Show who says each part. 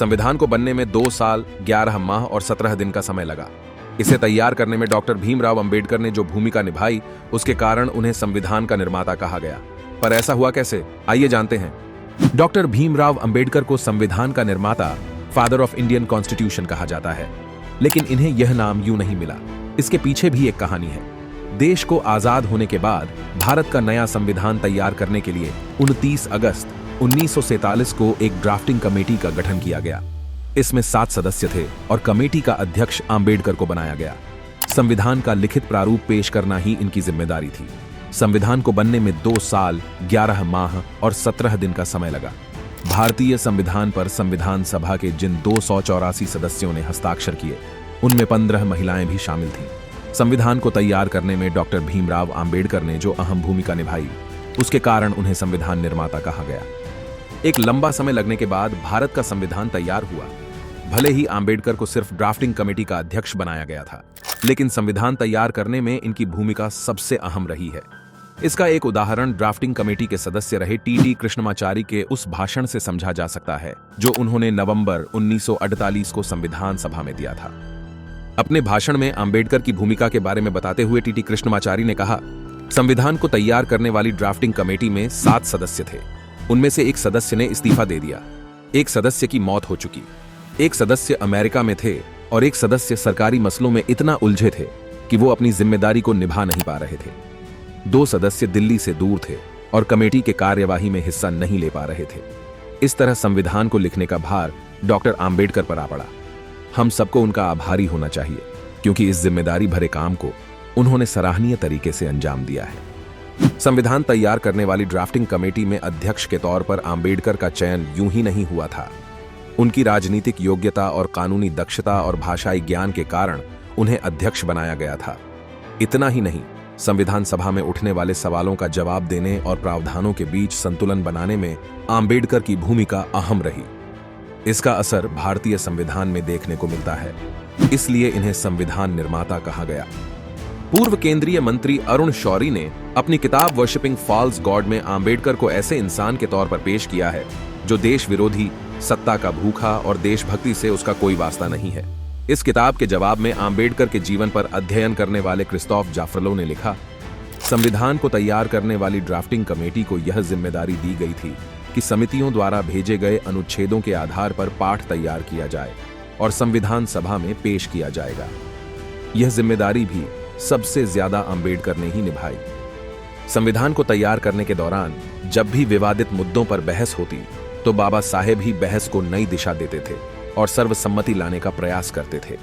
Speaker 1: संविधान को बनने में 2 साल 11 माह और 17 दिन का समय लगा। इसे तैयार करने में डॉक्टर भीमराव अंबेडकर ने जो भूमिका निभाई, उसके कारण उन्हें संविधान का निर्माता कहा गया। पर ऐसा हुआ कैसे, आइए जानते हैं। डॉक्टर भीमराव अंबेडकर को संविधान का निर्माता, फादर ऑफ इंडियन कॉन्स्टिट्यूशन कहा जाता है, लेकिन इन्हें यह नाम यूं नहीं मिला। इसके पीछे भी एक कहानी है। देश को आजाद होने के बाद भारत का नया संविधान तैयार करने के लिए 29 अगस्त 1947 को एक ड्राफ्टिंग कमेटी का गठन किया गया। इसमें 7 सदस्य थे और कमेटी का अध्यक्ष अंबेडकर को बनाया गया। संविधान का लिखित प्रारूप पेश करना ही इनकी जिम्मेदारी थी। संविधान को बनने में 2 साल 11 माह और 17 दिन का समय लगा। भारतीय संविधान पर संविधान सभा के जिन 284 सदस्यों ने हस्ताक्षर किए, उनमें 15 महिलाएं भी शामिल थीं। संविधान को तैयार करने में डॉक्टर भीमराव अंबेडकर ने जो अहम भूमिका निभाई, उसके कारण उन्हें संविधान निर्माता कहा गया। एक लंबा समय लगने के बाद भारत का संविधान तैयार हुआ। भले ही अंबेडकर को सिर्फ ड्राफ्टिंग कमेटी का अध्यक्ष बनाया गया था, लेकिन संविधान तैयार करने में इनकी भूमिका सबसे अहम रही है। इसका एक उदाहरण ड्राफ्टिंग कमेटी के सदस्य रहे टी कृष्णमाचारी के उस भाषण से समझा जा सकता है, जो उन्होंने नवंबर 1948 को संविधान सभा में दिया था। अपने भाषण में अंबेडकर की भूमिका के बारे में बताते हुए टी कृष्णमाचारी ने कहा, संविधान को तैयार करने वाली ड्राफ्टिंग कमेटी में 7 सदस्य थे। उनमें से एक सदस्य ने इस्तीफा दे दिया, एक सदस्य की मौत हो चुकी, एक सदस्य अमेरिका में थे और एक सदस्य सरकारी मसलों में इतना उलझे थे कि वो अपनी जिम्मेदारी को निभा नहीं पा रहे थे। 2 सदस्य दिल्ली से दूर थे और कमेटी के कार्यवाही में हिस्सा नहीं ले पा रहे थे। इस तरह संविधान को लिखने का भार डॉक्टर अंबेडकर पर आ पड़ा। हम सबको उनका आभारी होना चाहिए, क्योंकि इस जिम्मेदारी भरे काम को उन्होंने सराहनीय तरीके से अंजाम दिया है। संविधान तैयार करने वाली ड्राफ्टिंग कमेटी में अध्यक्ष के तौर पर अंबेडकर का चयन यूं ही नहीं हुआ था। उनकी राजनीतिक योग्यता और कानूनी दक्षता और भाषाई ज्ञान के कारण उन्हें अध्यक्ष बनाया गया था। इतना ही नहीं, संविधान सभा में उठने वाले सवालों का जवाब देने और प्रावधानों के बीच संतुलन बनाने में अंबेडकर की भूमिका अहम रही। इसका असर भारतीय संविधान में देखने को मिलता है, इसलिए इन्हें संविधान निर्माता कहा गया। पूर्व केंद्रीय मंत्री अरुण शौरी ने अपनी किताब वर्शिपिंग फॉल्स गॉड में अंबेडकर को ऐसे इंसान के तौर पर पेश किया है जो देश विरोधी, सत्ता का भूखा और देशभक्ति से उसका कोई वास्ता नहीं है। इस किताब के जवाब में अंबेडकर के जीवन पर अध्ययन करने वाले क्रिस्तोफ जाफरलो ने लिखा, संविधान को तैयार करने वाली ड्राफ्टिंग कमेटी को यह जिम्मेदारी दी गई थी कि समितियों द्वारा भेजे गए अनुच्छेदों के आधार पर पाठ तैयार किया जाए और संविधान सभा में पेश किया जाएगा। यह जिम्मेदारी भी सबसे ज्यादा अंबेडकर ने ही निभाई। संविधान को तैयार करने के दौरान जब भी विवादित मुद्दों पर बहस होती, तो बाबा साहेब ही बहस को नई दिशा देते थे और सर्वसम्मति लाने का प्रयास करते थे।